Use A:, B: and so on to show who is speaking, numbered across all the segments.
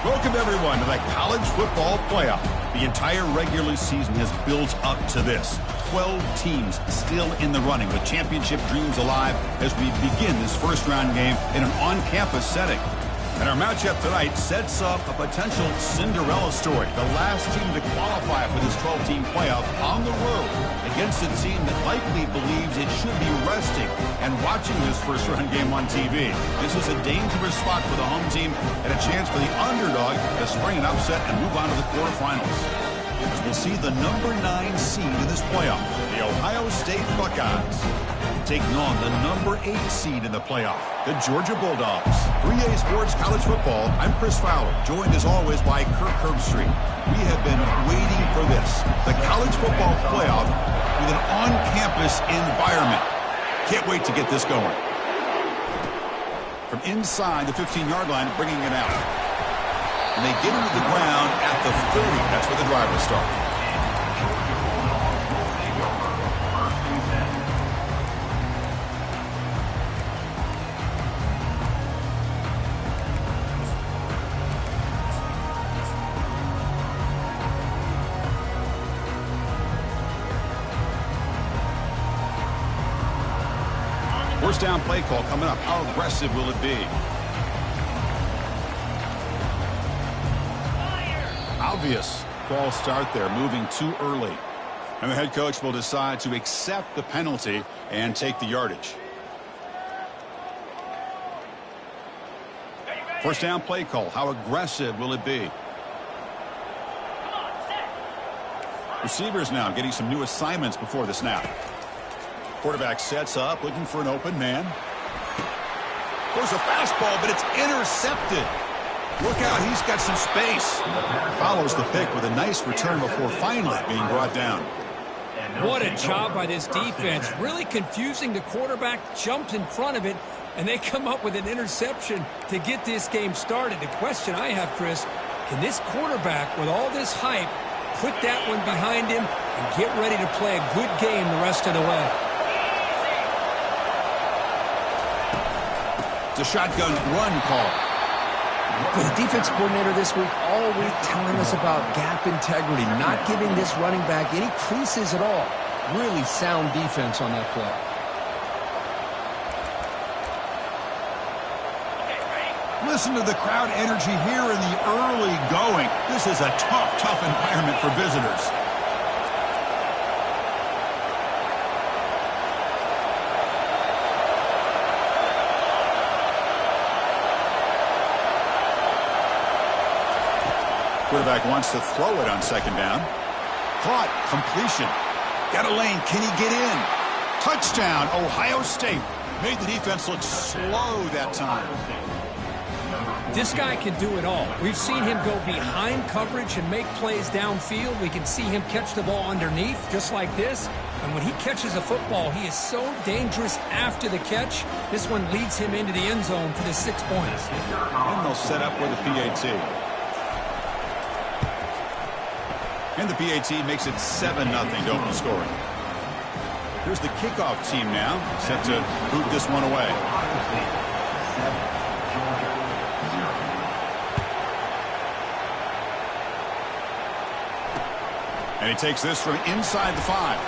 A: Welcome, everyone, to the college football playoff. The entire regular season has built up to this. 12 teams still in the running with championship dreams alive as we begin this first-round game in an on-campus setting. And our matchup tonight sets up a potential Cinderella story. The last team to qualify for this 12-team playoff on the road against a team that likely believes it should be resting and watching this first-round game on TV. This is a dangerous spot for the home team and a chance for the underdog to spring an upset and move on to the quarterfinals. As we'll see the number 9 seed in this playoff, the Ohio State Buckeyes, taking on the number 8 seed in the playoff, the Georgia Bulldogs. 3A Sports College Football, I'm Chris Fowler, joined as always by Kirk Herbstreit. We have been waiting for this, the college football playoff with an on-campus environment. Can't wait to get this going. From inside the 15-yard line, bringing it out. And they get into the ground at the 30. That's where the drive will start. First down play call coming up. How aggressive will it be? Obvious false start there, moving too early. And the head coach will decide to accept the penalty and take the yardage. First down play call. How aggressive will it be? Receivers now getting some new assignments before the snap. Quarterback sets up, looking for an open man. Goes a fastball, but it's intercepted. Look out, he's got some space. Follows the pick with a nice return before finally being brought down.
B: What a job by this defense. Really confusing the quarterback, jumped in front of it, and they come up with an interception to get this game started. The question I have, Chris, can this quarterback, with all this hype, put that one behind him and get ready to play a good game the rest of the way?
A: It's a shotgun run call.
B: The defense coordinator this week all week telling us about gap integrity, not giving this running back any creases at all. Really sound defense on that play.
A: Listen to the crowd energy here in the early going. This is a tough environment for visitors. Quarterback wants to throw it on second down. Caught. Completion. Got a lane. Can he get in? Touchdown, Ohio State. Made the defense look slow that time.
B: This guy can do it all. We've seen him go behind coverage and make plays downfield. We can see him catch the ball underneath, just like this. And when he catches a football, he is so dangerous after the catch. This one leads him into the end zone for the 6 points.
A: And they'll set up with the PAT. And the PAT makes it 7-0 to open the scoring. Here's the kickoff team now, set to boot this one away. And he takes this from inside the 5.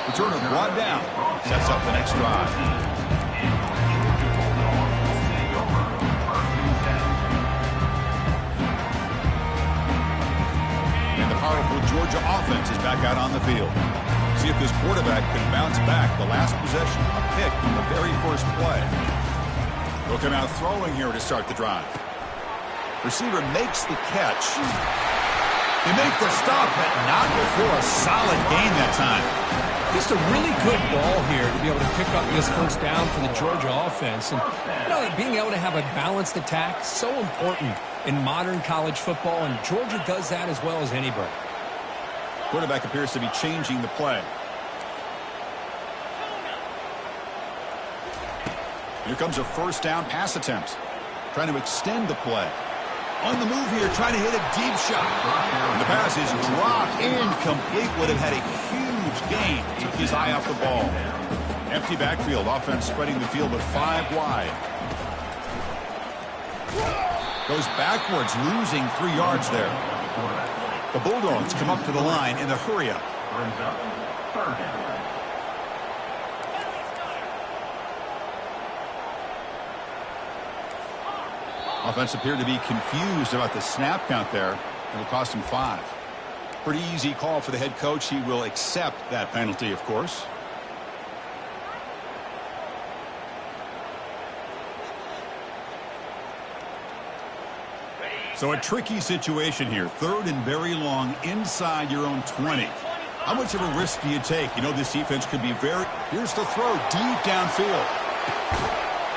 A: Returner brought down, sets up the next drive. Powerful Georgia offense is back out on the field. See if this quarterback can bounce back. The last possession, a pick on the very first play. Looking out throwing here to start the drive. Receiver makes the catch. They make the stop, but not before a solid gain that time.
B: Just a really good ball here to be able to pick up this first down for the Georgia offense. And you know, being able to have a balanced attack, so important in modern college football, and Georgia does that as well as anybody.
A: Quarterback appears to be changing the play. Here comes a first down pass attempt. Trying to extend the play. On the move here, trying to hit a deep shot. And the pass is dropped incomplete. Would have had a huge gain. Took his eye off the ball. Empty backfield. Offense spreading the field with 5 wide. Goes backwards, losing 3 yards there. The Bulldogs come up to the line in the hurry-up. Offense appeared to be confused about the snap count there. It'll cost him 5. Pretty easy call for the head coach. He will accept that penalty, of course. So a tricky situation here. 3rd and very long inside your own 20. How much of a risk do you take? You know this defense could be very... Here's the throw deep downfield.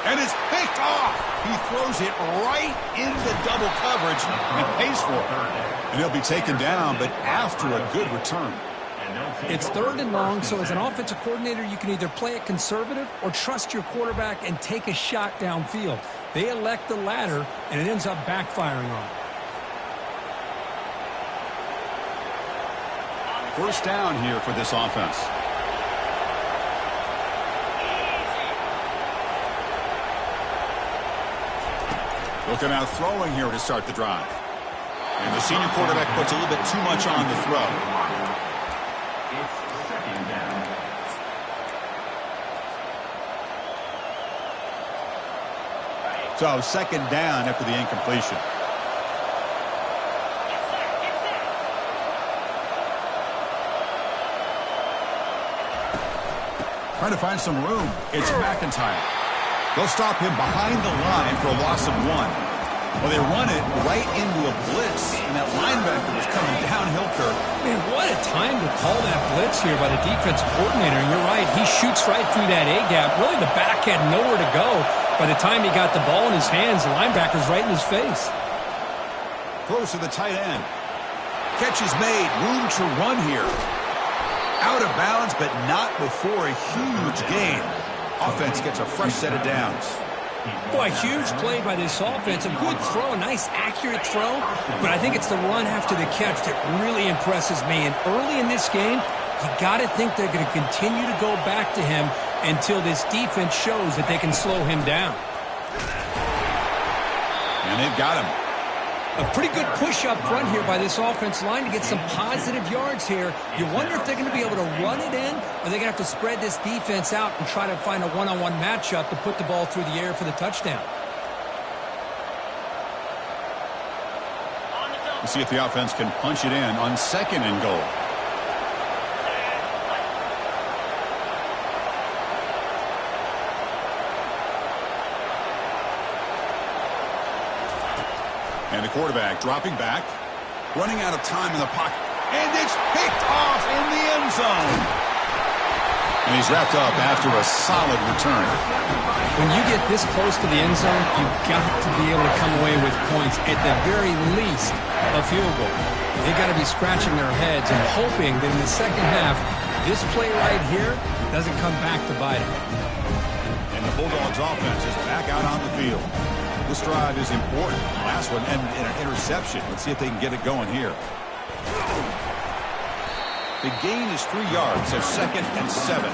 A: And it's picked off. He throws it right into double coverage and pays for it. And he'll be taken down, but after a good return.
B: It's 3rd and long, so as an offensive coordinator, you can either play it conservative or trust your quarterback and take a shot downfield. They elect the latter, and it ends up backfiring on them.
A: First down here for this offense. Looking out throwing here to start the drive. And the senior quarterback puts a little bit too much on the throw.
C: It's 2nd down.
A: So 2nd down after the incompletion. Trying to find some room. It's McIntyre. They'll stop him behind the line for a loss of 1. Well, they run it right into a blitz, and that linebacker was coming downhill, Kirk.
B: Man, what a time to call that blitz here by the defensive coordinator. And you're right, he shoots right through that A-gap. Really, the back had nowhere to go. By the time he got the ball in his hands, the linebacker's right in his face.
A: Close to the tight end. Catch is made. Room to run here. Out of bounds, but not before a huge gain. Offense gets a fresh set of downs.
B: Boy, a huge play by this offense. A good throw, a nice accurate throw. But I think it's the run after the catch that really impresses me. And early in this game, you got to think they're going to continue to go back to him until this defense shows that they can slow him down.
A: And they've got him.
B: A pretty good push up front here by this offense line to get some positive yards here. You wonder if they're going to be able to run it in, or they're going to have to spread this defense out and try to find a one-on-one matchup to put the ball through the air for the touchdown.
A: We'll see if the offense can punch it in on 2nd and goal. And the quarterback dropping back, running out of time in the pocket, and it's picked off in the end zone. And he's wrapped up after a solid return.
B: When you get this close to the end zone, you've got to be able to come away with points, at the very least a field goal. They've got to be scratching their heads and hoping that in the second half, this play right here doesn't come back to bite them.
A: And the Bulldogs offense is back out on the field. This drive is important. Last one and an interception. Let's see if they can get it going here. The gain is 3 yards, so 2nd and 7.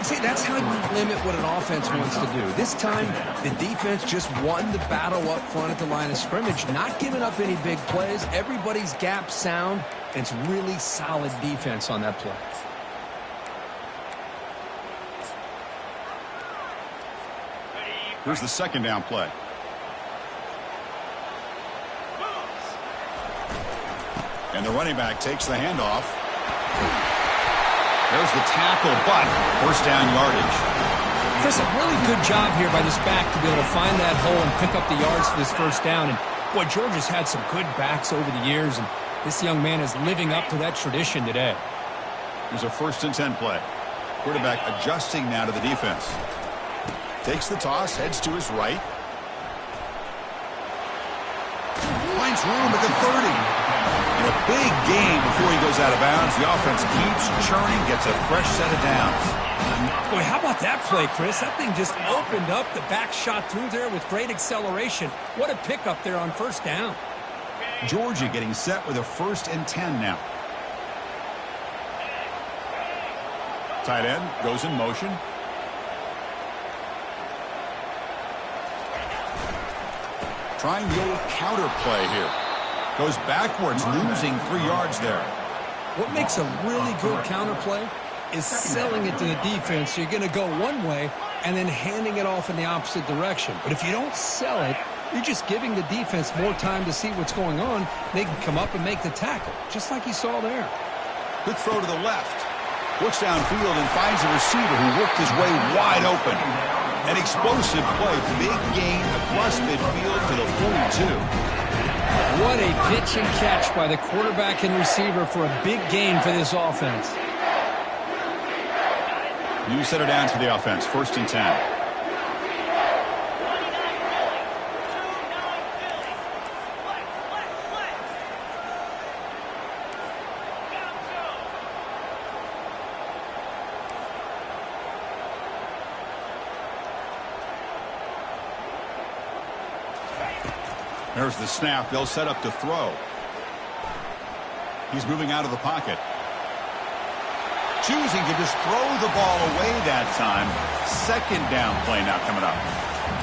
B: See, that's how you limit what an offense wants to do. This time, the defense just won the battle up front at the line of scrimmage, not giving up any big plays. Everybody's gap sound, and it's really solid defense on that play.
A: Here's the 2nd down play. And the running back takes the handoff. There's the tackle, but first down yardage.
B: Chris, a really good job here by this back to be able to find that hole and pick up the yards for this first down. And, boy, Georgia's had some good backs over the years, and this young man is living up to that tradition today.
A: Here's a 1st and 10 play. Quarterback adjusting now to the defense. Takes the toss, heads to his right. Finds room at the 30. And a big gain before he goes out of bounds. The offense keeps churning, gets a fresh set of downs.
B: Boy, how about that play, Chris? That thing just opened up. The back shot through there with great acceleration. What a pickup there on first down.
A: Georgia getting set with a 1st and 10 now. Tight end goes in motion. Trying the old counter play here. Goes backwards, losing 3 yards there.
B: What makes a really good counter play is selling it to the defense. So you're going to go one way and then handing it off in the opposite direction. But if you don't sell it, you're just giving the defense more time to see what's going on. They can come up and make the tackle, just like you saw there.
A: Quick throw to the left. Looks downfield and finds a receiver who worked his way wide open. An explosive play. Big gain across midfield to the 42.
B: What a pitch and catch by the quarterback and receiver for a big gain for this offense.
A: New set of downs for the offense. 1st and 10. There's the snap. They'll set up to throw. He's moving out of the pocket. Choosing to just throw the ball away that time. 2nd down play now coming up.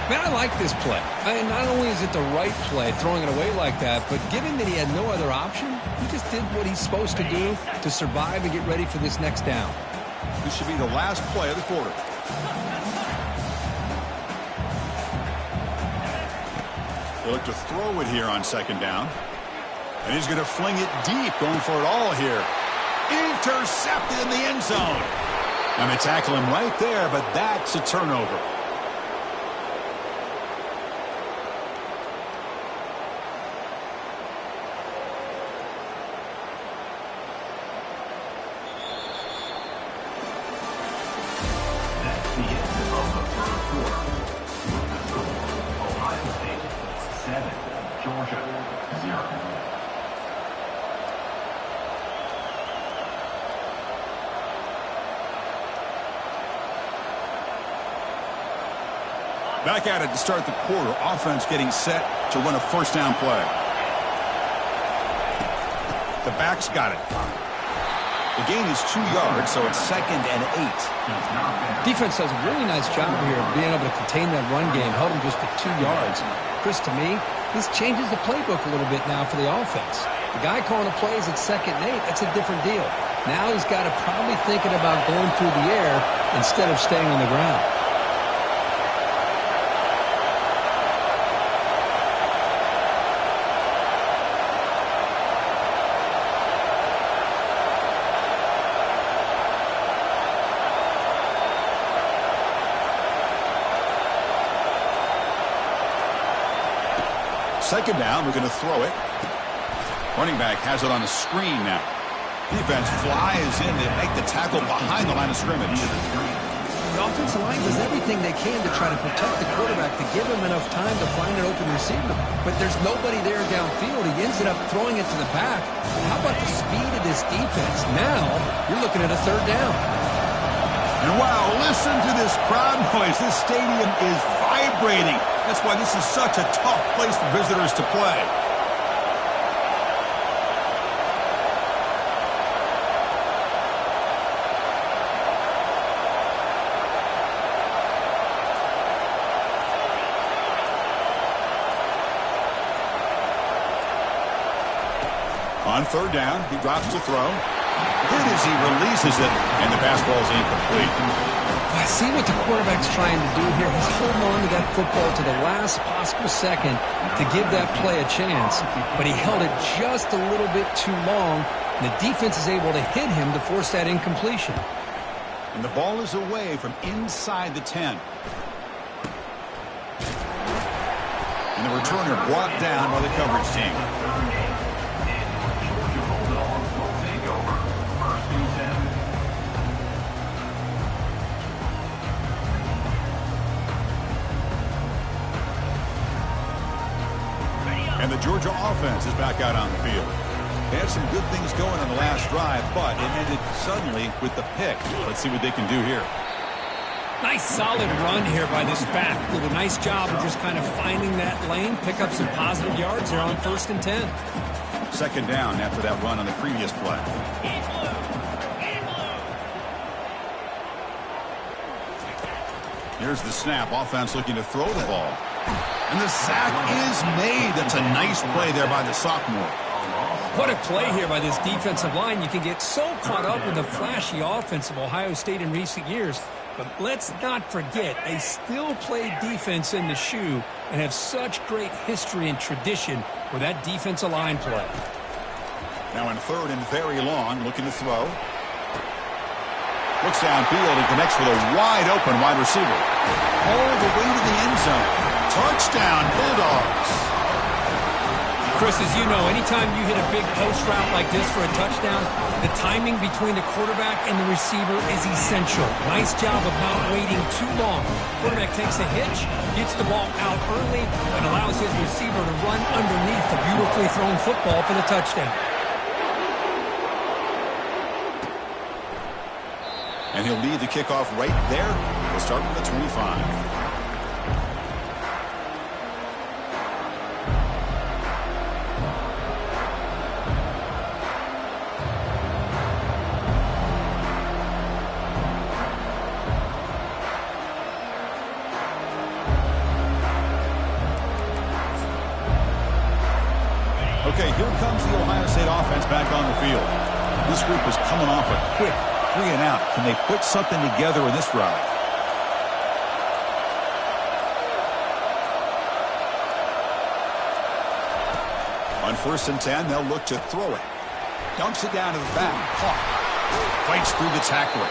B: Man, I like this play. Not only is it the right play, throwing it away like that, but given that he had no other option, he just did what he's supposed to do to survive and get ready for this next down.
A: This should be the last play of the quarter. They look to throw it here on 2nd down. And he's going to fling it deep, going for it all here. Intercepted in the end zone. And they tackle him right there, but that's a turnover.
C: That's the end of the first quarter. With the score, Ohio State 7, Georgia 0.
A: Back at it to start the quarter. Offense getting set to run a 1st down play. The back's got it. The gain is 2 yards, so it's 2nd and 8.
B: Defense does a really nice job here of being able to contain that run game, held him just to 2 yards. Chris, to me, this changes the playbook a little bit now for the offense. The guy calling the plays at 2nd and 8, that's a different deal. Now he's got to probably thinking about going through the air instead of staying on the ground.
A: Second down, we're going to throw it. Running back has it on a screen now. Defense flies in to make the tackle behind the line of scrimmage.
B: The offensive line does everything they can to try to protect the quarterback, to give him enough time to find an open receiver. But there's nobody there downfield. He ends up throwing it to the back. How about the speed of this defense? Now you're looking at a 3rd down.
A: And wow, listen to this crowd noise. This stadium is vibrating. That's why this is such a tough place for visitors to play. On 3rd down, he drops to throw. Good as he releases it, and the pass ball is incomplete.
B: I see what the quarterback's trying to do here. He's holding on to that football to the last possible second to give that play a chance. But he held it just a little bit too long, and the defense is able to hit him to force that incompletion.
A: And the ball is away from inside the 10. And the returner brought down by the coverage team. And the Georgia offense is back out on the field. They had some good things going on the last drive, but it ended suddenly with the pick. Let's see what they can do here.
B: Nice solid run here by this back. Did a nice job of just kind of finding that lane, pick up some positive yards there on 1st and 10.
A: 2nd down after that run on the previous play. Here's the snap. Offense looking to throw the ball. And the sack is made. That's a nice play there by the sophomore.
B: What a play here by this defensive line. You can get so caught up with the flashy offense of Ohio State in recent years. But let's not forget, they still play defense in the shoe and have such great history and tradition with that defensive line play.
A: Now in third and very long, looking to throw. Looks downfield and connects with a wide open wide receiver. All the way to the end zone. Touchdown, Bulldogs.
B: Chris, as you know, anytime you hit a big post route like this for a touchdown, the timing between the quarterback and the receiver is essential. Nice job of not waiting too long. Quarterback takes a hitch, gets the ball out early, and allows his receiver to run underneath the beautifully thrown football for the touchdown.
A: And he'll lead the kickoff right there. We'll start with the 25. Okay, here comes the Ohio State offense back on the field. This group is coming off a quick 3 and out. Can they put something together in this drive? On 1st and 10, they'll look to throw it. Dumps it down to the back. Caught. Fights through the tackler.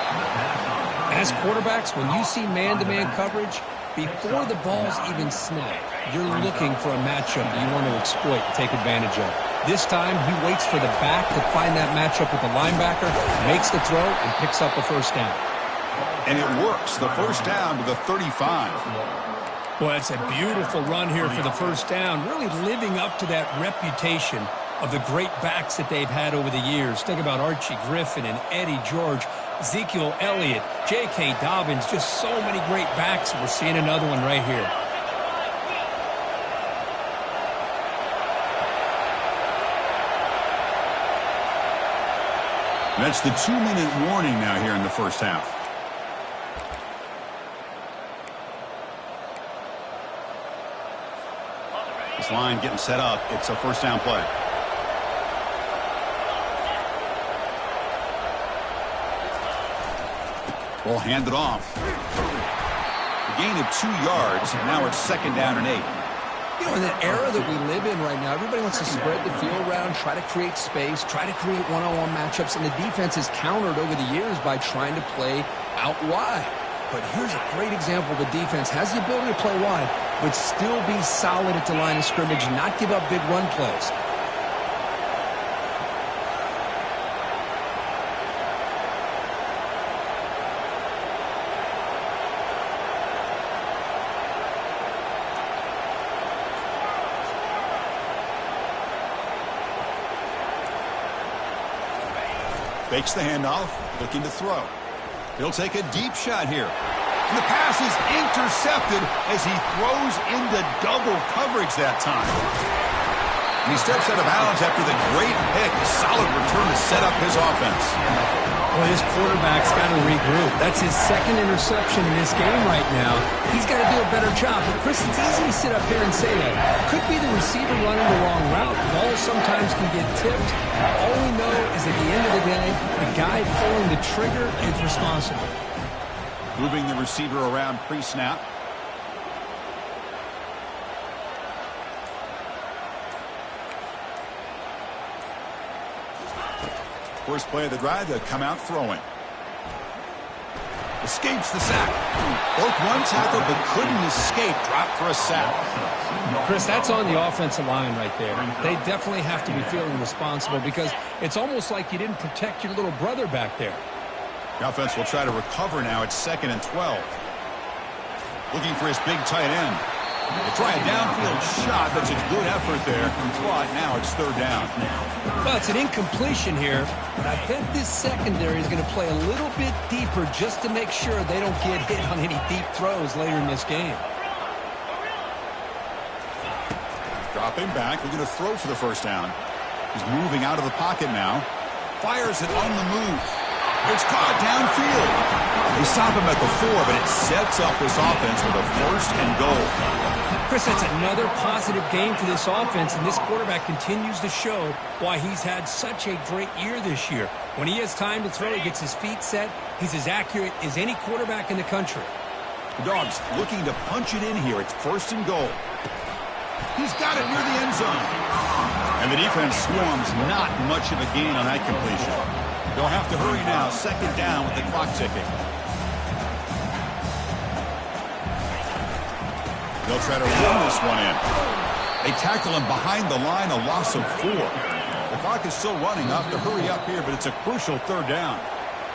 B: As quarterbacks, when you see man-to-man coverage, before the ball's even snapped, you're looking for a matchup that you want to exploit and take advantage of. This time, he waits for the back to find that matchup with the linebacker, makes the throw, and picks up the first down.
A: And it works. The first down to the 35.
B: Well, it's a beautiful run here for the first down, really living up to that reputation of the great backs that they've had over the years. Think about Archie Griffin and Eddie George, Ezekiel Elliott, J.K. Dobbins, just so many great backs. We're seeing another one right here.
A: That's the 2-minute warning now here in the first half. This line getting set up. It's a first down play. Ball handed off. A gain of 2 yards. Now it's 2nd down and 8.
B: You know, in the era that we live in right now, everybody wants to spread the field around, try to create space, try to create one-on-one matchups, and the defense is countered over the years by trying to play out wide. But here's a great example. The defense has the ability to play wide, but still be solid at the line of scrimmage, not give up big run plays.
A: Fakes the handoff, looking to throw. He'll take a deep shot here. And the pass is intercepted as he throws into double coverage that time. And he steps out of bounds after the great pick. Solid return to set up his offense.
B: Well, his quarterback's got to regroup. That's his 2nd interception in this game right now. He's got to do a better job. But, Chris, it's easy to sit up here and say that. Could be the receiver running the wrong route. Balls sometimes can get tipped. All we know is at the end of the day, the guy pulling the trigger is responsible.
A: Moving the receiver around pre-snap. First play of the drive, they'll come out throwing. Escapes the sack. Broke one tackle, but couldn't escape. Dropped for a sack.
B: Chris, that's on the offensive line right there. They definitely have to be feeling responsible because it's almost like you didn't protect your little brother back there.
A: The offense will try to recover now. It's 2nd and 12. Looking for his big tight end. They try a downfield shot. That's a good effort there. But now it's 3rd down.
B: Well, it's an incompletion here, but I bet this secondary is going to play a little bit deeper just to make sure they don't get hit on any deep throws later in this game.
A: Dropping back, looking to throw for the first down. He's moving out of the pocket now. Fires it on the move. It's caught downfield. They stop him at the 4, but it sets up this offense with a 1st and goal.
B: Chris, that's another positive game for this offense, and this quarterback continues to show why he's had such a great year this year. When he has time to throw, he gets his feet set. He's as accurate as any quarterback in the country.
A: The Dogs looking to punch it in here. It's 1st and goal. He's got it near the end zone. And the defense swarms not much of a gain on that completion. They'll have to hurry now. 2nd down with the clock ticking. They'll try to run this one in. They tackle him behind the line, a loss of 4. The clock is still running. They'll have to hurry up here, but it's a crucial 3rd down.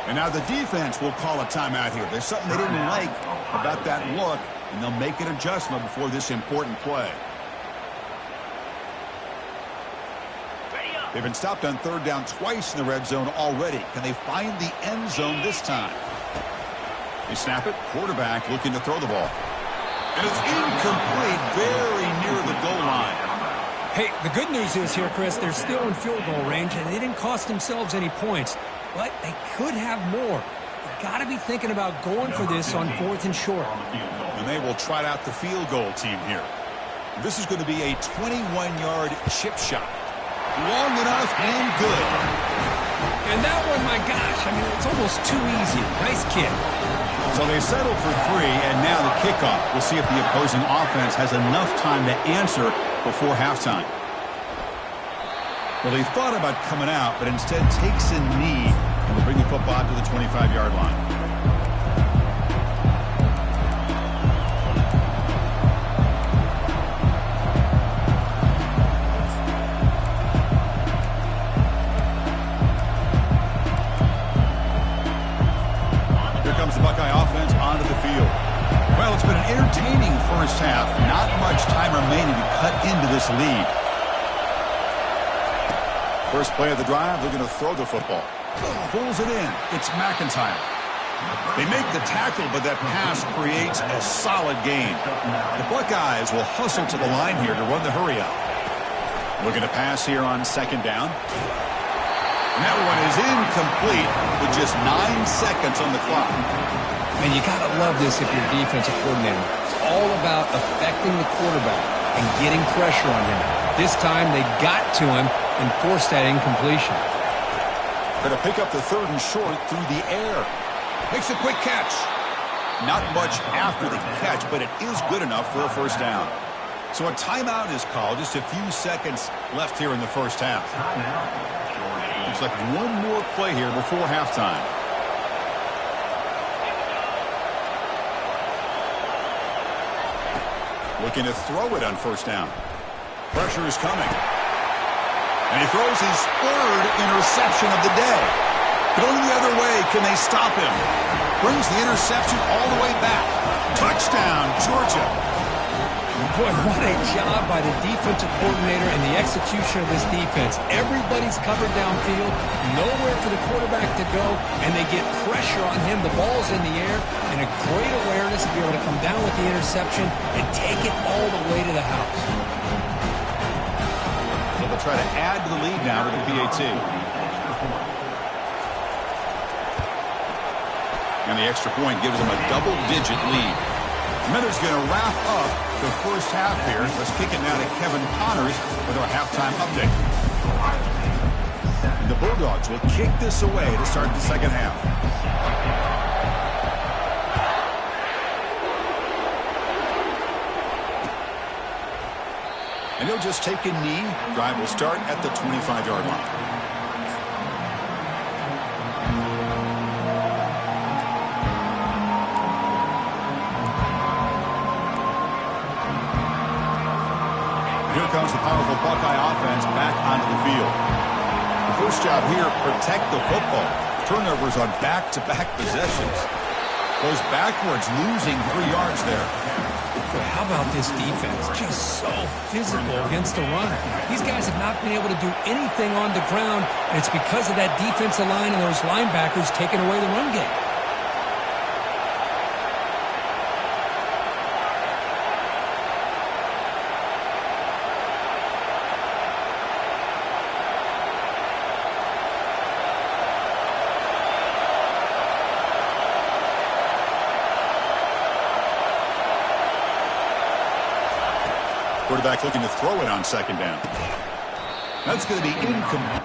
A: And now the defense will call a timeout here. There's something they didn't like about that look, and they'll make an adjustment before this important play. They've been stopped on 3rd down twice in the red zone already. Can they find the end zone this time? They snap it. Quarterback looking to throw the ball. And it's incomplete, very near the goal line.
B: Hey, the good news is here, Chris, they're still in field goal range, and they didn't cost themselves any points. But they could have more. They've got to be thinking about going for this on 4th and short.
A: And they will trot out the field goal team here. This is going to be a 21-yard chip shot. Long enough and good.
B: And that one, my gosh, I mean, it's almost too easy. Nice kick.
A: So they settle for 3, and now the kickoff. We'll see if the opposing offense has enough time to answer before halftime. Well, he thought about coming out, but instead takes a knee and will bring the football to the 25-yard line. The Buckeye offense onto the field. Well, it's been an entertaining first half. Not much time remaining to cut into this lead. First play of the drive, they're going to throw the football. Pulls it in. It's McIntyre. They make the tackle, but that pass creates a solid gain. The Buckeyes will hustle to the line here to run the hurry up. Looking to pass here on 2nd down. And that one is incomplete with just 9 seconds on the clock.
B: And you got to love this if you're a defensive coordinator. It's all about affecting the quarterback and getting pressure on him. This time they got to him and forced that incompletion.
A: Going to pick up the 3rd and short through the air. Makes a quick catch. Not much after the catch, but it is good enough for a 1st down. So a timeout is called. Just a few seconds left here in the first half. Looks like one more play here before halftime. Looking to throw it on 1st down. Pressure is coming. And he throws his 3rd interception of the day. Going the other way, can they stop him? Brings the interception all the way back. Touchdown, Georgia.
B: Boy, what a job by the defensive coordinator and the execution of this defense. Everybody's covered downfield, nowhere for the quarterback to go, and they get pressure on him. The ball's in the air, and a great awareness to be able to come down with the interception and take it all the way to the house.
A: So they'll try to add to the lead now with the PAT. And the extra point gives them a double-digit lead. Miller's going to wrap up the first half here. Let's kick it now to Kevin Connors with our halftime update. The Bulldogs will kick this away to start the second half. And he'll just take a knee. Drive will start at the 25-yard line. Here comes the powerful Buckeye offense back onto the field. The first job here, protect the football. Turnovers on back-to-back possessions. Goes backwards, losing 3 yards there.
B: Boy, how about this defense? Just so physical against the run. These guys have not been able to do anything on the ground, and it's because of that defensive line and those linebackers taking away the run game.
A: Quarterback looking to throw it on second down. That's going to be incomplete.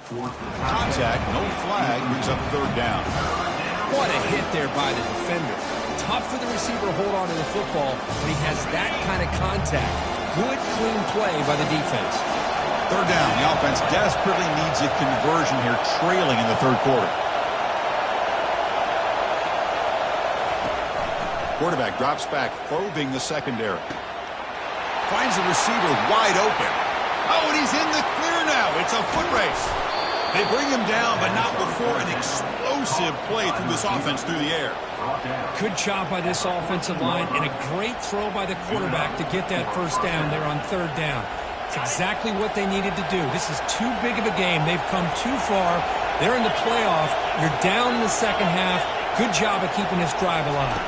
A: Contact, no flag, brings up third down.
B: What a hit there by the defender. Tough for the receiver to hold on to the football, but he has that kind of contact. Good, clean play by the defense.
A: Third down. The offense desperately needs a conversion here, trailing in the third quarter. Quarterback drops back, probing the secondary. Finds the receiver wide open. Oh, and he's in the clear now. It's a foot race. They bring him down, but not before an explosive play through this offense through the air.
B: Good job by this offensive line, and a great throw by the quarterback to get that first down there on third down. It's exactly what they needed to do. This is too big of a game. They've come too far. They're in the playoff. You're down in the second half. Good job of keeping this drive alive.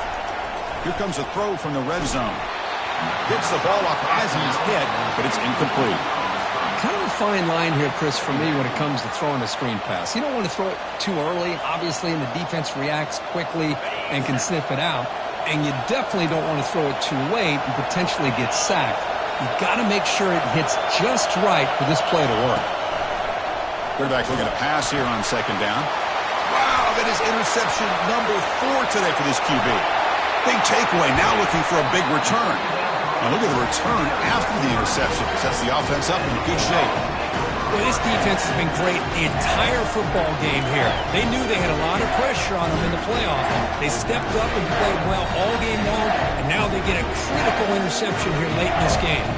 A: Here comes a throw from the red zone. Gets the ball off as he's hit, but it's incomplete.
B: Kind of a fine line here, Chris, for me when it comes to throwing a screen pass. You don't want to throw it too early, obviously, and the defense reacts quickly and can sniff it out. And you definitely don't want to throw it too late and potentially get sacked. You've got to make sure it hits just right for this play to work.
A: Quarterback looking to pass here on second down. Wow, that is interception number 4 today for this QB. Big takeaway, now looking for a big return. Now look at the return after the interception. Sets the offense up in good shape.
B: Well, this defense has been great the entire football game here. They knew they had a lot of pressure on them in the playoff. They stepped up and played well all game long, and now they get a critical interception here late in this game.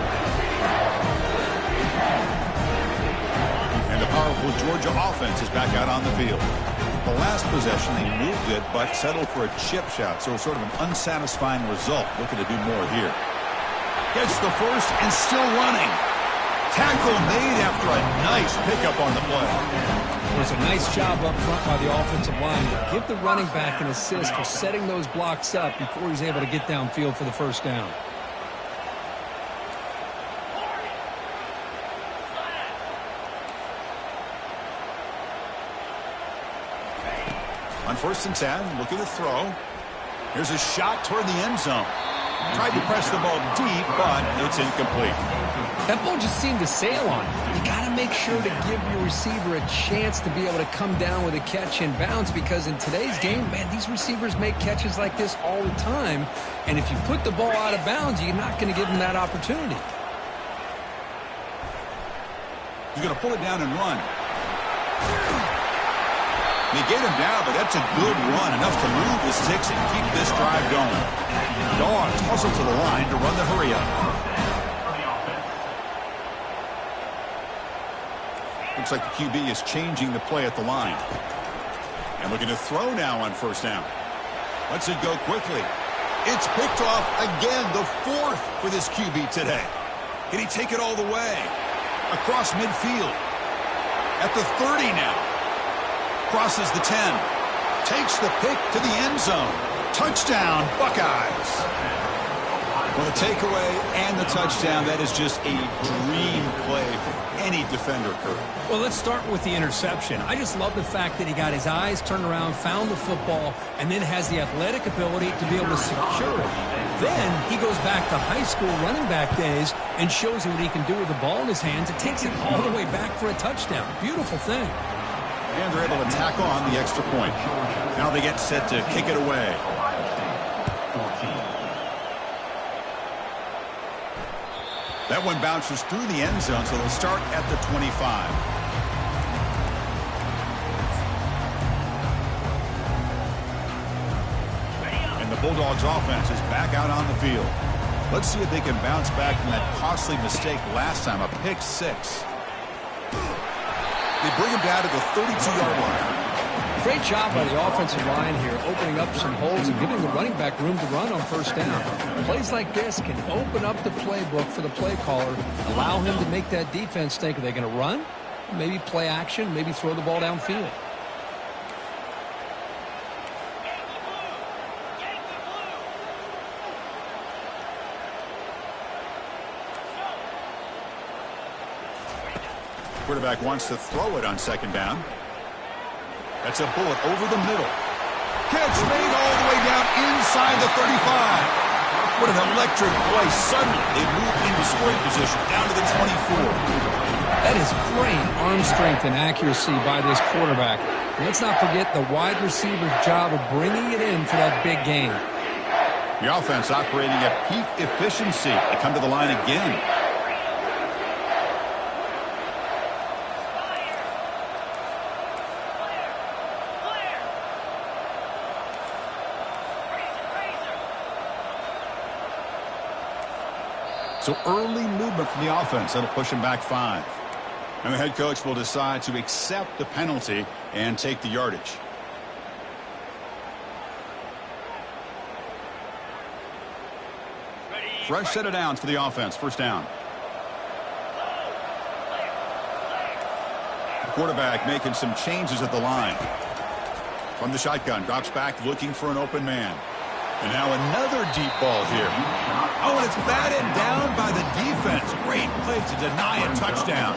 A: And the powerful Georgia offense is back out on the field. The last possession, they moved it, but settled for a chip shot, so sort of an unsatisfying result. Looking to do more here. Gets the first and still running. Tackle made after a nice pickup on the play.
B: It was a nice job up front by the offensive line to give the running back an assist for setting those blocks up before he's able to get downfield for the first down.
A: On 1st and 10, looking to throw. Here's a shot toward the end zone. Tried to press the ball deep, but it's incomplete.
B: That ball just seemed to sail on it. You got to make sure to give your receiver a chance to be able to come down with a catch and bounce, because in today's game, man, these receivers make catches like this all the time. And if you put the ball out of bounds, you're not going to give them that opportunity.
A: He's going to pull it down and run. They get him down, but that's a good run, enough to move the sticks and keep this drive going. Dogs hustle to the line to run the hurry up. Looks like the QB is changing the play at the line. And looking to throw now on 1st down. Lets it go quickly. It's picked off again, the 4th for this QB today. Can he take it all the way? Across midfield. At the 30 now. Crosses the 10. Takes the pick to the end zone. Touchdown, Buckeyes. Well, the takeaway and the touchdown, that is just a dream play for any defender, Kurt.
B: Well, let's start with the interception. I just love the fact that he got his eyes turned around, found the football, and then has the athletic ability to be able to secure it. Then he goes back to high school running back days and shows you what he can do with the ball in his hands. It takes it all the way back for a touchdown. Beautiful thing.
A: And they're able to tack on the extra point. Now they get set to kick it away. That one bounces through the end zone, so they'll start at the 25. And the Bulldogs offense is back out on the field. Let's see if they can bounce back from that costly mistake last time, a pick six. They bring him down to the 32-yard line.
B: Great job by the offensive line here, opening up some holes and giving the running back room to run on first down. Plays like this can open up the playbook for the play caller, allow him to make that defense think, are they going to run? Maybe play action, maybe throw the ball downfield.
A: Quarterback wants to throw it on second down. That's a bullet over the middle. Catch made all the way down inside the 35. What an electric play. Suddenly, they move into scoring position down to the 24.
B: That is great arm strength and accuracy by this quarterback. Let's not forget the wide receiver's job of bringing it in for that big gain.
A: The offense operating at peak efficiency. They come to the line again. So early movement from the offense. That'll push him back 5. And the head coach will decide to accept the penalty and take the yardage. Fresh set of downs for the offense. First down. The quarterback making some changes at the line. From the shotgun, drops back looking for an open man. And now another deep ball here. Oh, and it's batted down by the defense. Great play to deny a touchdown.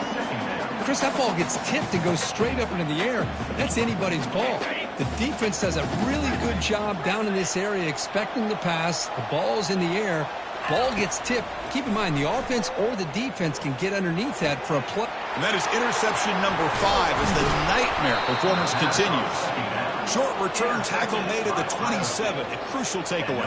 B: Chris, that ball gets tipped and goes straight up into the air. That's anybody's ball. The defense does a really good job down in this area expecting the pass. The ball's in the air. Ball gets tipped. Keep in mind, the offense or the defense can get underneath that for a play.
A: And that is interception number 5 as the nightmare performance continues. Short return tackle made at the 27. A crucial takeaway.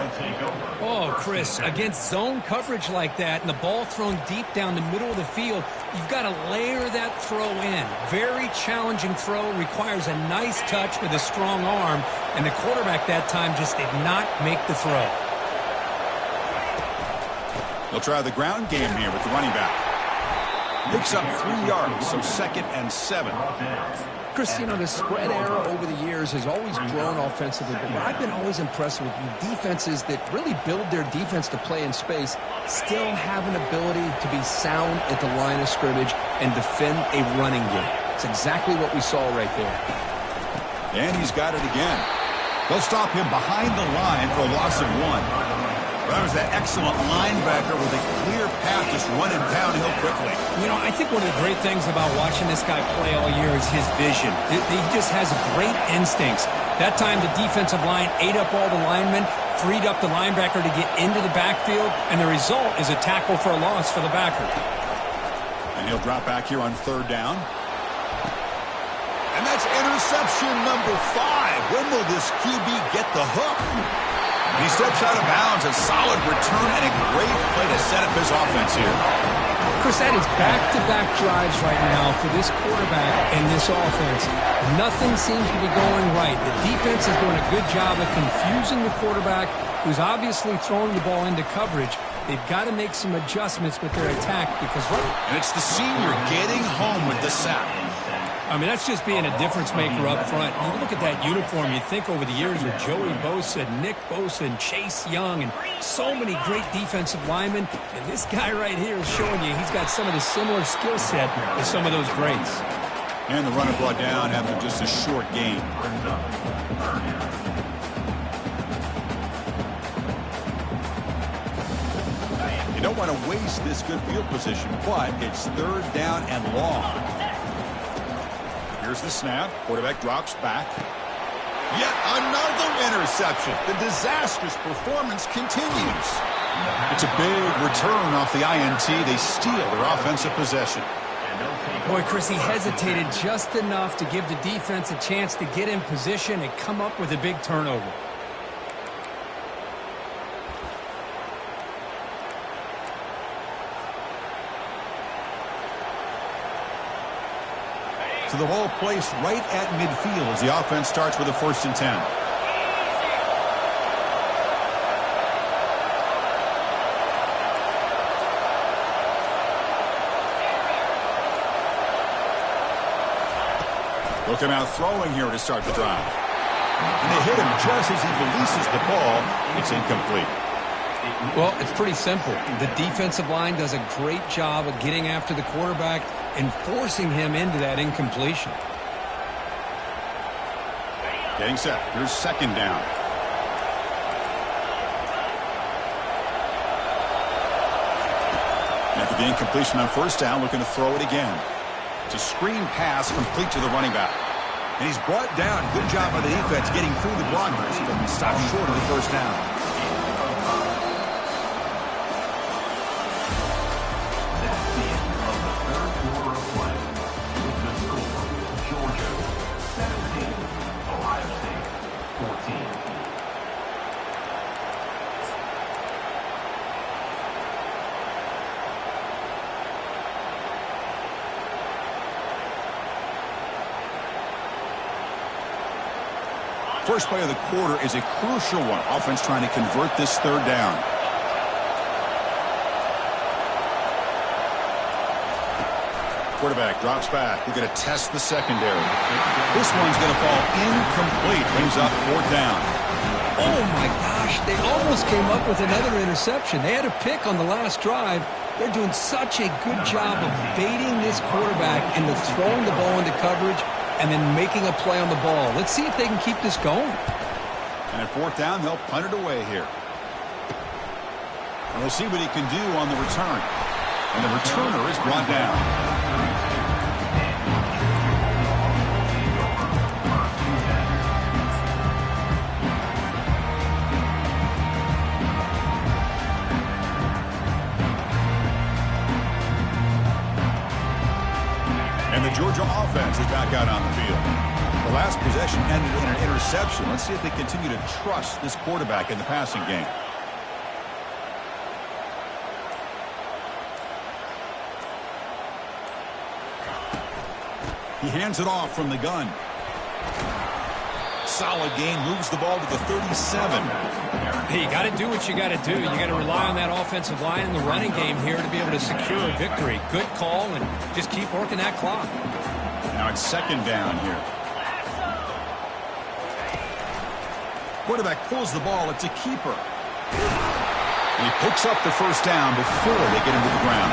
B: Oh, Chris, against zone coverage like that and the ball thrown deep down the middle of the field, you've got to layer that throw in. Very challenging throw, requires a nice touch with a strong arm, and the quarterback that time just did not make the throw.
A: They'll try the ground game here with the running back. Picks up 3 yards, so 2nd and 7.
B: Chris, you know, the spread era over the years has always grown offensively, but what I've been always impressed with defenses that really build their defense to play in space still have an ability to be sound at the line of scrimmage and defend a running game. It's exactly what we saw right there.
A: And he's got it again. They'll stop him behind the line for a loss of 1. That was that excellent linebacker with a clear path just running downhill quickly.
B: You know, I think one of the great things about watching this guy play all year is his vision. He just has great instincts. That time the defensive line ate up all the linemen, freed up the linebacker to get into the backfield, and the result is a tackle for a loss for the backer.
A: And he'll drop back here on 3rd down. And that's interception number 5. When will this QB get the hook? And he steps out of bounds. A solid return and a great play to set up his offense here.
B: Chris, that is back-to-back drives right now for this quarterback and this offense. Nothing seems to be going right. The defense is doing a good job of confusing the quarterback, who's obviously throwing the ball into coverage. They've got to make some adjustments with their attack because
A: and it's the senior getting home with the sack.
B: I mean, that's just being a difference maker up front. You look at that uniform, you think over the years with Joey Bosa, Nick Bosa, and Chase Young, and so many great defensive linemen. And this guy right here is showing you he's got some of the similar skill set as some of those greats.
A: And the runner brought down after just a short gain. You don't want to waste this good field position, but it's 3rd down and long. Here's the snap. Quarterback drops back. Yet another interception. The disastrous performance continues. It's a big return off the INT. They steal their offensive possession.
B: Boy, Chris, he hesitated just enough to give the defense a chance to get in position and come up with a big turnover.
A: So the ball placed right at midfield as the offense starts with a 1st and 10. Look him out throwing here to start the drive. And they hit him just as he releases the ball. It's incomplete.
B: Well, it's pretty simple. The defensive line does a great job of getting after the quarterback and forcing him into that incompletion.
A: Getting set. Here's 2nd down. After the incompletion on 1st down, looking to throw it again. It's a screen pass complete to the running back. And he's brought down. Good job by the defense getting through the blockers. But he stopped short of the 1st down. First play of the quarter is a crucial one. Offense trying to convert this 3rd down. Quarterback drops back. We're going to test the secondary. This one's going to fall incomplete. Brings up 4th down.
B: Oh, my gosh. They almost came up with another interception. They had a pick on the last drive. They're doing such a good job of baiting this quarterback into throwing the ball into coverage and then making a play on the ball. Let's see if they can keep this going.
A: And at 4th down, they'll punt it away here. And we'll see what he can do on the return. And the returner is brought down. And the Georgia offense is back out on the field. The last possession ended in an interception. Let's see if they continue to trust this quarterback in the passing game. He hands it off from the gun. Solid gain, moves the ball to the 37.
B: Hey, you got to do what you got to do. You got to rely on that offensive line in the running game here to be able to secure a victory. Good call, and just keep working that clock.
A: Now it's 2nd down here. Quarterback pulls the ball. It's a keeper. And he picks up the 1st down before they get him to the ground.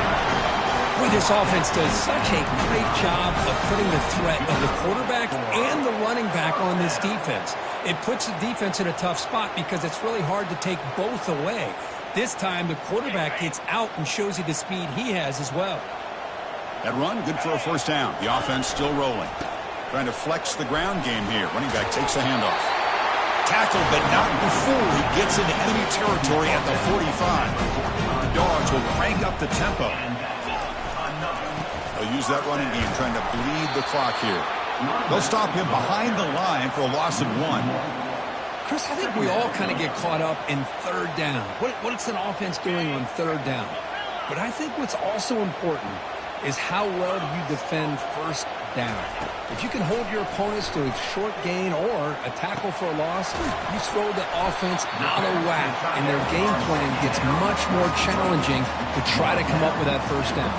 B: Boy, this offense does such a great job of putting the threat of the quarterback and the running back on this defense. It puts the defense in a tough spot because it's really hard to take both away. This time, the quarterback gets out and shows you the speed he has as well.
A: That run, good for a 1st down. The offense still rolling. Trying to flex the ground game here. Running back takes a handoff. Tackled, but not before he gets into enemy territory at the 45. The Dogs will crank up the tempo. They'll use that running game, trying to bleed the clock here. They'll stop him behind the line for a loss of 1.
B: Chris, I think we all kind of get caught up in 3rd down. What's an offense doing on 3rd down? But I think what's also important is how well do you defend 1st down. If you can hold your opponents to a short gain or a tackle for a loss, you throw the offense out of whack, and their game plan gets much more challenging to try to come up with that 1st down.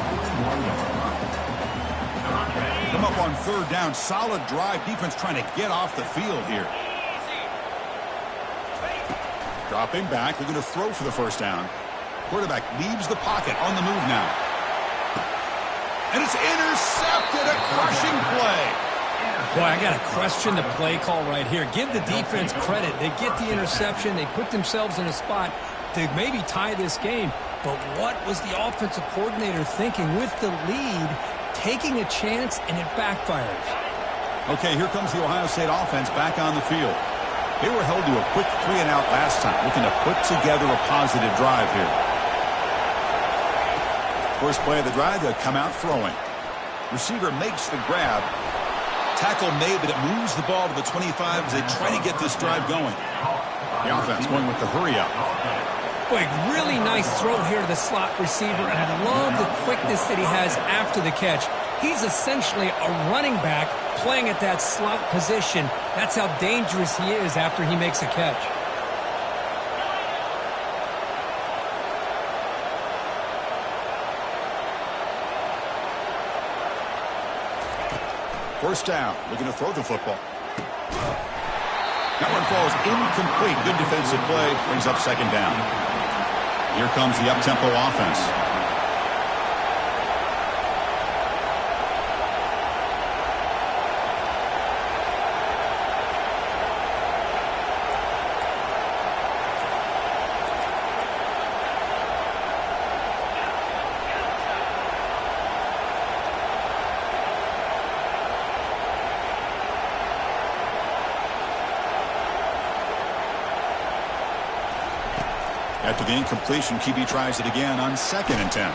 A: Come up on 3rd down. Solid drive. Defense trying to get off the field here. Dropping back. They're going to throw for the 1st down. Quarterback leaves the pocket on the move now. And it's intercepted. A crushing play.
B: Boy, I got to question the play call right here. Give the defense credit. They get the interception. They put themselves in a spot to maybe tie this game. But what was the offensive coordinator thinking with the lead, taking a chance, and it backfires?
A: Okay, here comes the Ohio State offense back on the field. They were held to a quick 3-and-out last time, looking to put together a positive drive here. First play of the drive, they'll come out throwing. Receiver makes the grab. Tackle made, but it moves the ball to the 25 as they try to get this drive going. The offense going with the hurry up.
B: Boy, really nice throw here to the slot receiver, and I love the quickness that he has after the catch. He's essentially a running back playing at that slot position. That's how dangerous he is after he makes a catch.
A: First down, looking to throw the football. That one falls incomplete. Good defensive play, brings up second down. Here comes the up-tempo offense. After the incompletion, QB tries it again on 2nd and 10.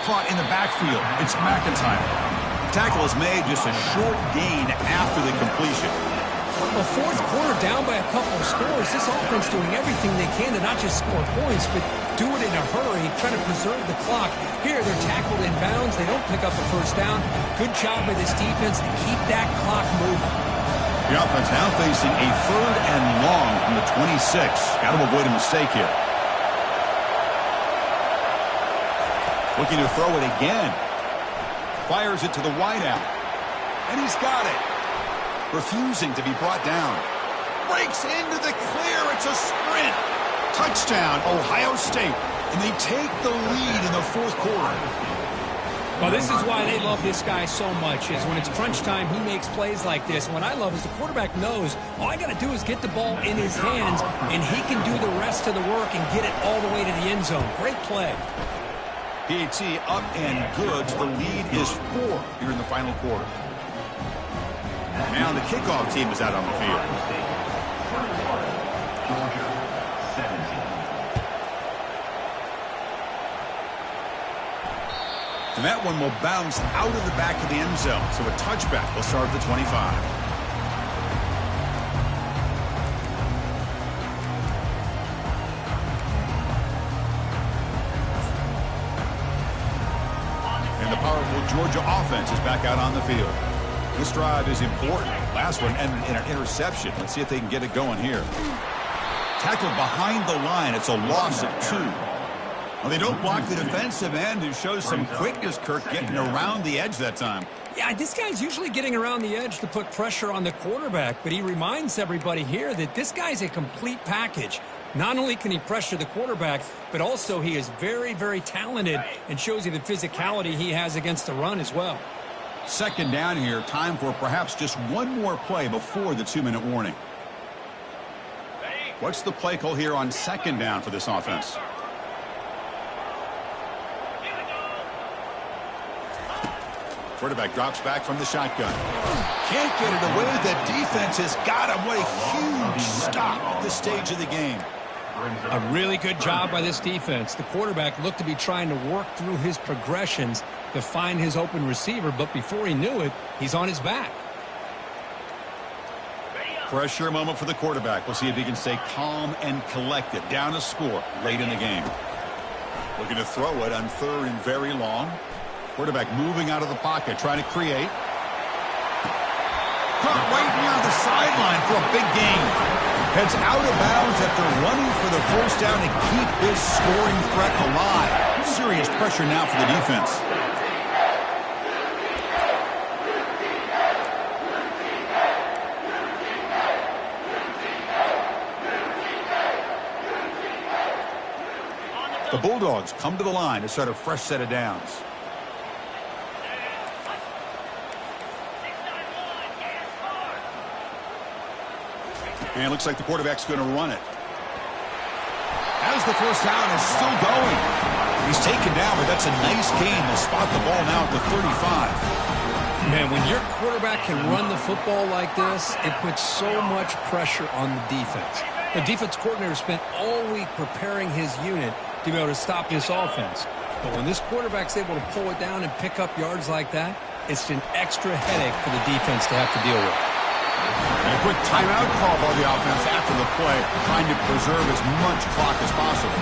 A: Caught in the backfield. It's McIntyre. Tackle is made, just a short gain after the completion.
B: Well, fourth quarter down by a couple of scores. This offense doing everything they can to not just score points, but do it in a hurry, trying to preserve the clock. Here, they're tackled in bounds. They don't pick up the first down. Good job by this defense to keep that clock moving.
A: The offense now facing a 3rd and long from the 26. Got to avoid a mistake here. Looking to throw it again. Fires it to the wideout. And he's got it. Refusing to be brought down. Breaks into the clear. It's a sprint. Touchdown, Ohio State. And they take the lead in the fourth quarter.
B: Well, this is why they love this guy so much, is when it's crunch time, he makes plays like this. What I love is the quarterback knows all I got to do is get the ball in his hands, and he can do the rest of the work and get it all the way to the end zone. Great play.
A: PAT up and good. The lead is 4 here in the final quarter. Now the kickoff team is out on the field.
C: Georgia, 17.
A: And that one will bounce out of the back of the end zone. So a touchback will start at the 25. Georgia offense is back out on the field. This drive is important. Last one ended in an interception. Let's see if they can get it going here. Tackled behind the line. It's a loss of 2. Well, they don't block the defensive end, who shows some quickness, Kirk, getting around the edge that time.
B: Yeah, this guy's usually getting around the edge to put pressure on the quarterback, but he reminds everybody here that this guy's a complete package. Not only can he pressure the quarterback, but also he is very, very talented and shows you the physicality he has against the run as well.
A: Second down here. Time for perhaps just one more play before the 2-minute warning. What's the play call here on second down for this offense? Quarterback drops back from the shotgun. Can't get it away. The defense has got him. What a huge stop at this stage of the game.
B: A really good job by this defense. The quarterback looked to be trying to work through his progressions to find his open receiver, but before he knew it, he's on his back.
A: Pressure moment for the quarterback. We'll see if he can stay calm and collected. Down a score late in the game. Looking to throw it on 3rd and very long. Quarterback moving out of the pocket, trying to create. Caught right near the sideline for a big gain. Heads out of bounds after running for the first down to keep this scoring threat alive. Serious pressure now for the defense. The Bulldogs come to the line to start a fresh set of downs. And it looks like the quarterback's going to run it. As the first down is still going. He's taken down, but that's a nice gain. They'll spot the ball now at the 35.
B: Man, when your quarterback can run the football like this, it puts so much pressure on the defense. The defense coordinator spent all week preparing his unit to be able to stop this offense. But when this quarterback's able to pull it down and pick up yards like that, it's an extra headache for the defense to have to deal with.
A: And a quick timeout call by the offense after the play, trying to preserve as much clock as possible.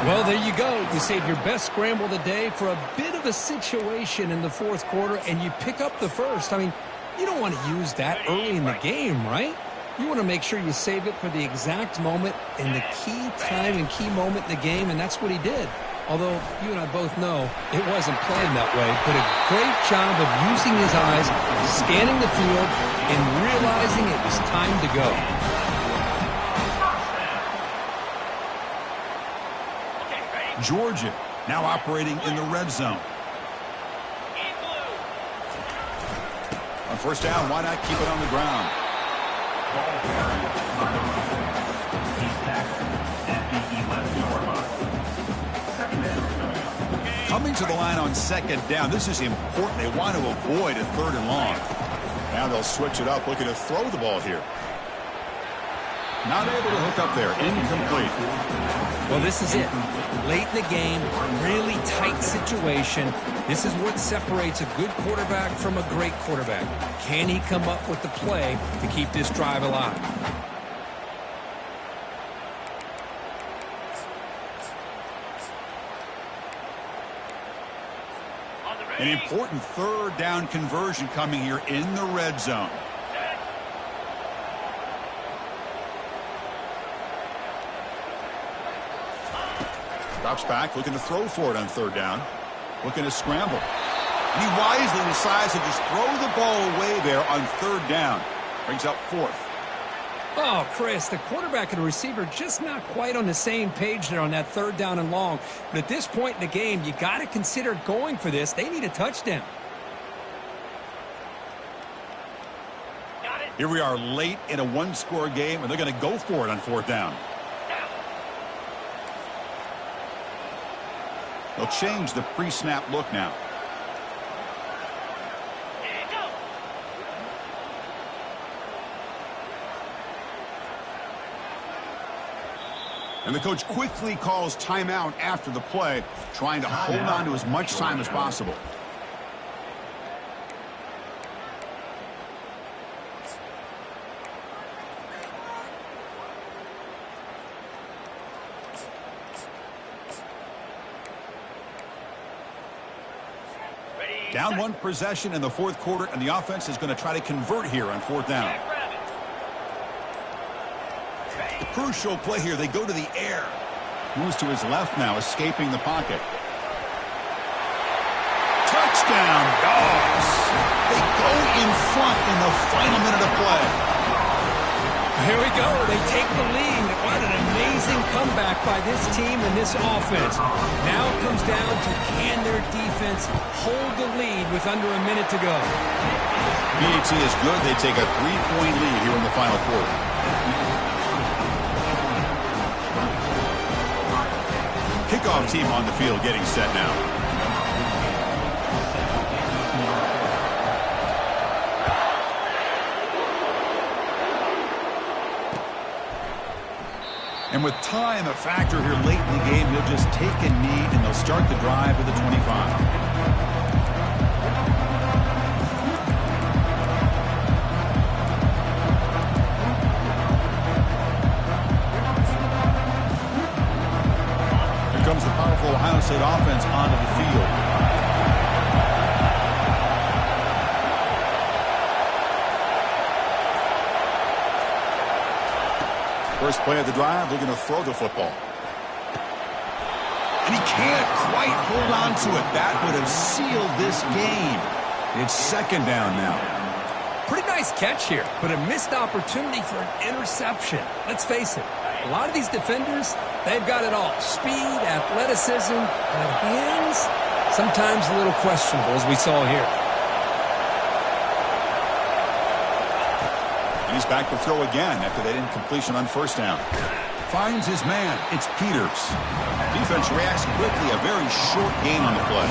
B: Well, there you go. You save your best scramble of the day for a bit of a situation in the fourth quarter, and you pick up the first. I mean, you don't want to use that early in the game, right? You want to make sure you save it for the exact moment and the key time and key moment in the game, and that's what he did. Although you and I both know it wasn't playing that way, but a great job of using his eyes, scanning the field, and realizing it was time to go.
A: Georgia now operating in the red zone. On first down, why not keep it on the ground?
C: He's tackled at the 11-yard line.
A: Coming to the line on second down, this is important. They want to avoid a third and long. Now they'll switch it up, looking to throw the ball here. Not able to hook up there. Incomplete.
B: Well, this is it. Late in the game, really tight situation. This is what separates a good quarterback from a great quarterback. Can he come up with the play to keep this drive alive?
A: An important third down conversion coming here in the red zone. Drops back, looking to throw for it on third down. Looking to scramble. And he wisely decides to just throw the ball away there on third down. Brings up fourth.
B: Oh, Chris, the quarterback and the receiver just not quite on the same page there on that third down and long. But at this point in the game, you got to consider going for this. They need a touchdown.
A: Here we are late in a one-score game, and they're going to go for it on fourth down. They'll change the pre-snap look now. And the coach quickly calls timeout after the play, trying to hold on to as much time as possible. Down one possession in the fourth quarter, and the offense is going to try to convert here on fourth down. The crucial play here, they go to the air. Moves to his left now, escaping the pocket. Touchdown, Dogs! They go in front in the final minute of play.
B: Here we go. They take the lead. What an amazing comeback by this team and this offense. Now it comes down to can their defense hold the lead with under a minute to go.
A: PAT is good. They take a 3-point lead here in the final quarter. Kickoff team on the field getting set now. And with time a factor here late in the game, he'll just take a knee and they'll start the drive at the 25. Here comes the powerful Ohio State offense onto the field. First play of the drive, looking to throw the football. And he can't quite hold on to it. That would have sealed this game. It's second down now.
B: Pretty nice catch here, but a missed opportunity for an interception. Let's face it, a lot of these defenders, they've got it all. Speed, athleticism, but hands, sometimes a little questionable, as we saw here.
A: And he's back to throw again after that incompletion on first down. Finds his man. It's Peters. Defense reacts quickly. A very short gain on the play.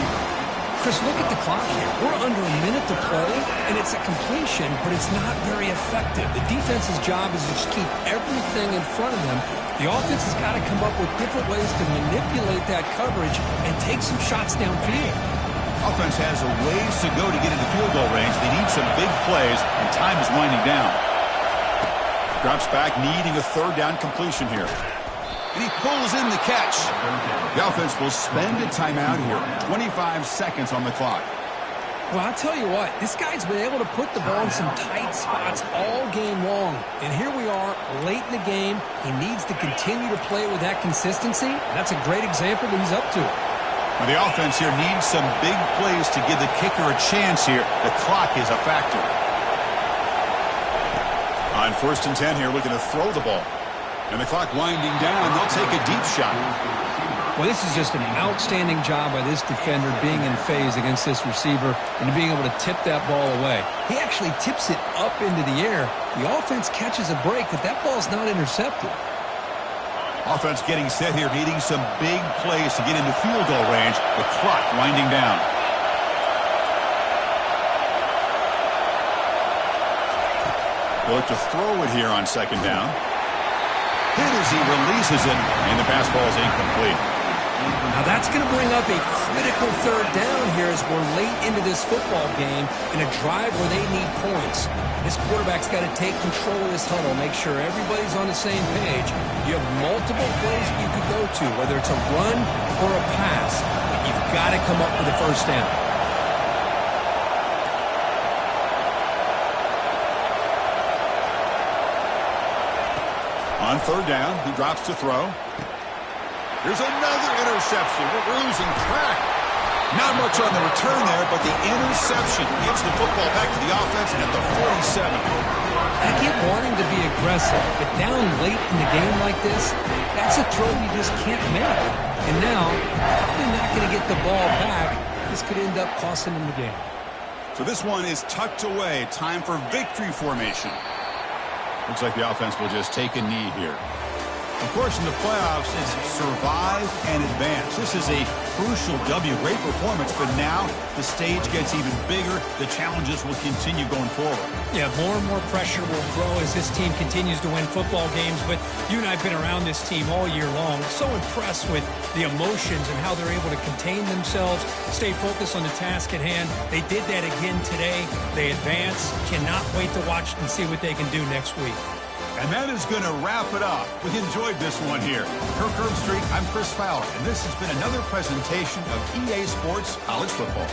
B: Chris, look at the clock here. We're under a minute to play, and it's a completion, but it's not very effective. The defense's job is to just keep everything in front of them. The offense has got to come up with different ways to manipulate that coverage and take some shots downfield.
A: Offense has a ways to go to get into field goal range. They need some big plays, and time is winding down. Drops back, needing a third down completion here. And he pulls in the catch. The offense will spend a timeout here. 25 seconds on the clock.
B: Well, I'll tell you what, this guy's been able to put the ball in some tight spots all game long. And here we are, late in the game. He needs to continue to play with that consistency. That's a great example that he's up to.
A: Well, the offense here needs some big plays to give the kicker a chance here. The clock is a factor. On 1st and 10 here, looking to throw the ball. And the clock winding down, they'll take a deep shot.
B: Well, this is just an outstanding job by this defender being in phase against this receiver and being able to tip that ball away. He actually tips it up into the air. The offense catches a break, but that ball's not intercepted.
A: Offense getting set here, needing some big plays to get into field goal range. The clock winding down. They'll look to throw it here on 2nd down. Hit as he releases it, and the pass ball is incomplete.
B: Now that's going to bring up a critical 3rd down here as we're late into this football game in a drive where they need points. This quarterback's got to take control of this huddle, make sure everybody's on the same page. You have multiple plays you could go to, whether it's a run or a pass. But you've got to come up with a 1st down.
A: On 3rd down, he drops to throw. There's another interception. We're losing track. Not much on the return there, but the interception gives the football back to the offense at the 47.
B: I get wanting to be aggressive, but down late in the game like this, that's a throw you just can't make. And now, probably not going to get the ball back. This could end up costing him the game.
A: So this one is tucked away. Time for victory formation. Looks like the offense will just take a knee here. Of course, in the playoffs, it's survive and advance. This is a crucial W. Great performance, but now the stage gets even bigger. The challenges will continue going forward.
B: Yeah, more and more pressure will grow as this team continues to win football games. But you and I have been around this team all year long. So impressed with the emotions and how they're able to contain themselves, stay focused on the task at hand. They did that again today. They advance. Cannot wait to watch and see what they can do next week.
A: And that is going to wrap it up. We enjoyed this one here. Kirk Herbstreit, I'm Chris Fowler, and this has been another presentation of EA Sports College Football.